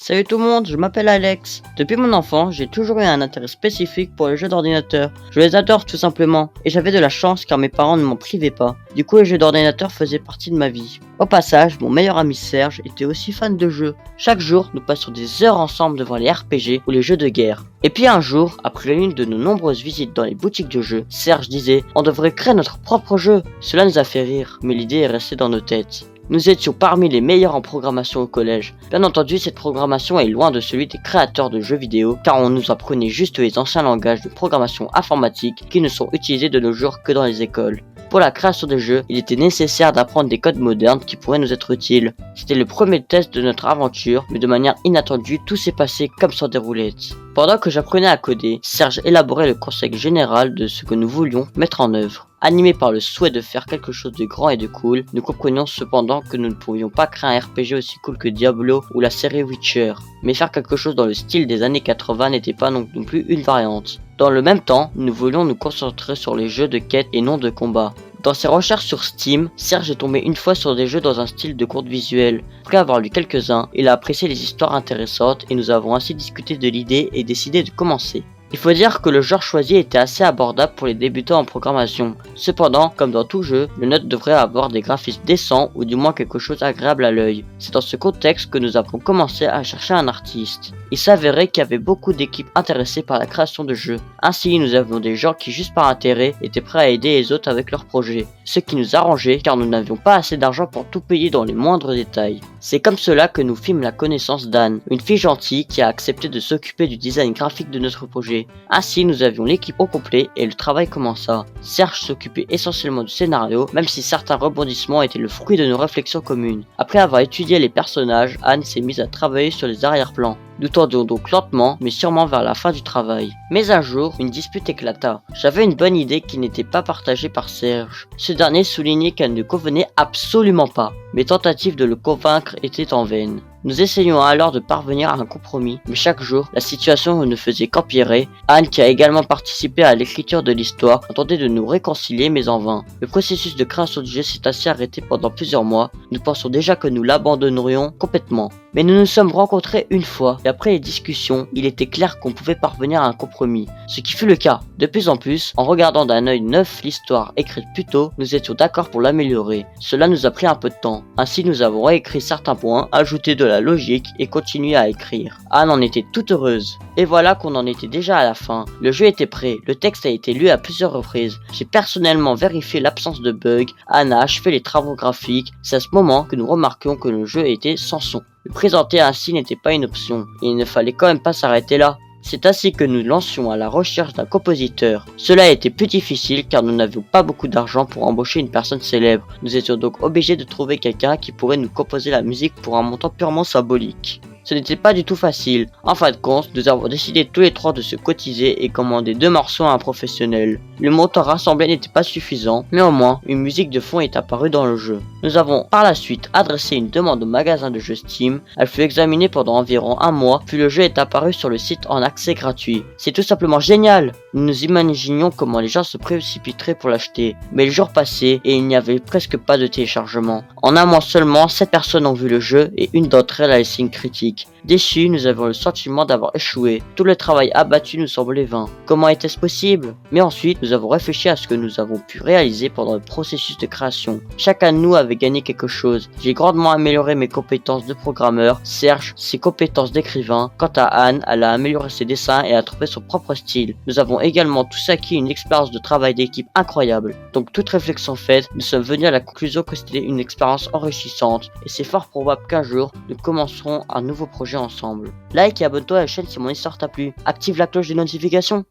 Salut tout le monde, je m'appelle Alex. Depuis mon enfance, j'ai toujours eu un intérêt spécifique pour les jeux d'ordinateur. Je les adore tout simplement, et j'avais de la chance car mes parents ne m'en privaient pas. Du coup, les jeux d'ordinateur faisaient partie de ma vie. Au passage, mon meilleur ami Serge était aussi fan de jeux. Chaque jour, nous passions des heures ensemble devant les RPG ou les jeux de guerre. Et puis un jour, après l'une de nos nombreuses visites dans les boutiques de jeux, Serge disait « On devrait créer notre propre jeu ». Cela nous a fait rire, mais l'idée est restée dans nos têtes. Nous étions parmi les meilleurs en programmation au collège. Bien entendu, cette programmation est loin de celui des créateurs de jeux vidéo, car on nous apprenait juste les anciens langages de programmation informatique qui ne sont utilisés de nos jours que dans les écoles. Pour la création des jeux, il était nécessaire d'apprendre des codes modernes qui pourraient nous être utiles. C'était le premier test de notre aventure, mais de manière inattendue, tout s'est passé comme sur des roulettes. Pendant que j'apprenais à coder, Serge élaborait le concept général de ce que nous voulions mettre en œuvre. Animés par le souhait de faire quelque chose de grand et de cool, nous comprenions cependant que nous ne pouvions pas créer un RPG aussi cool que Diablo ou la série Witcher. Mais faire quelque chose dans le style des années 80 n'était pas non plus une variante. Dans le même temps, nous voulions nous concentrer sur les jeux de quête et non de combat. Dans ses recherches sur Steam, Serge est tombé une fois sur des jeux dans un style de courte visuel. Après avoir lu quelques-uns, il a apprécié les histoires intéressantes et nous avons ainsi discuté de l'idée et décidé de commencer. Il faut dire que le genre choisi était assez abordable pour les débutants en programmation. Cependant, comme dans tout jeu, le nôtre devrait avoir des graphismes décents ou du moins quelque chose d'agréable à l'œil. C'est dans ce contexte que nous avons commencé à chercher un artiste. Il s'avérait qu'il y avait beaucoup d'équipes intéressées par la création de jeux. Ainsi, nous avions des gens qui, juste par intérêt, étaient prêts à aider les autres avec leurs projets. Ce qui nous arrangeait car nous n'avions pas assez d'argent pour tout payer dans les moindres détails. C'est comme cela que nous fîmes la connaissance d'Anne, une fille gentille qui a accepté de s'occuper du design graphique de notre projet. Ainsi, nous avions l'équipe au complet et le travail commença. Serge s'occupait essentiellement du scénario, même si certains rebondissements étaient le fruit de nos réflexions communes. Après avoir étudié les personnages, Anne s'est mise à travailler sur les arrière-plans. Nous tendions donc lentement, mais sûrement vers la fin du travail. Mais un jour, une dispute éclata. J'avais une bonne idée qui n'était pas partagée par Serge. Ce dernier soulignait qu'elle ne convenait absolument pas. Mes tentatives de le convaincre étaient en vain. Nous essayions alors de parvenir à un compromis, mais chaque jour, la situation ne faisait qu'empirer. Anne, qui a également participé à l'écriture de l'histoire, a tenté de nous réconcilier, mais en vain. Le processus de création du jeu s'est ainsi arrêté pendant plusieurs mois. Nous pensions déjà que nous l'abandonnerions complètement. Mais nous nous sommes rencontrés une fois, et après les discussions, il était clair qu'on pouvait parvenir à un compromis. Ce qui fut le cas. De plus en plus, en regardant d'un œil neuf l'histoire écrite plus tôt, nous étions d'accord pour l'améliorer. Cela nous a pris un peu de temps. Ainsi, nous avons réécrit certains points, ajouté de la logique et continué à écrire. Anne en était toute heureuse. Et voilà qu'on en était déjà à la fin. Le jeu était prêt, le texte a été lu à plusieurs reprises. J'ai personnellement vérifié l'absence de bugs, Anne a achevé les travaux graphiques. C'est à ce moment que nous remarquions que le jeu était sans son. Le présenter ainsi n'était pas une option, et il ne fallait quand même pas s'arrêter là. C'est ainsi que nous lancions à la recherche d'un compositeur. Cela a été plus difficile car nous n'avions pas beaucoup d'argent pour embaucher une personne célèbre. Nous étions donc obligés de trouver quelqu'un qui pourrait nous composer la musique pour un montant purement symbolique. Ce n'était pas du tout facile. En fin de compte, nous avons décidé tous les trois de se cotiser et commander 2 morceaux à un professionnel. Le montant rassemblé n'était pas suffisant, mais au moins, une musique de fond est apparue dans le jeu. Nous avons par la suite adressé une demande au magasin de jeux Steam, elle fut examinée pendant environ un mois, puis le jeu est apparu sur le site en accès gratuit. C'est tout simplement génial! Nous nous imaginions comment les gens se précipiteraient pour l'acheter, mais le jour passait et il n'y avait presque pas de téléchargement. En un mois seulement, 7 personnes ont vu le jeu et une d'entre elles a laissé une critique. Déçus, nous avons le sentiment d'avoir échoué. Tout le travail abattu nous semblait vain. Comment était-ce possible? Mais ensuite, nous avons réfléchi à ce que nous avons pu réaliser pendant le processus de création. Chacun de nous avait gagné quelque chose. J'ai grandement amélioré mes compétences de programmeur, Serge ses compétences d'écrivain. Quant à Anne, elle a amélioré ses dessins et a trouvé son propre style. Nous avons également tous acquis une expérience de travail d'équipe incroyable. Donc toute réflexion faite, nous sommes venus à la conclusion que c'était une expérience enrichissante. Et c'est fort probable qu'un jour, nous commencerons un nouveau projet ensemble. Like et abonne-toi à la chaîne si mon histoire t'a plu. Active la cloche de notification.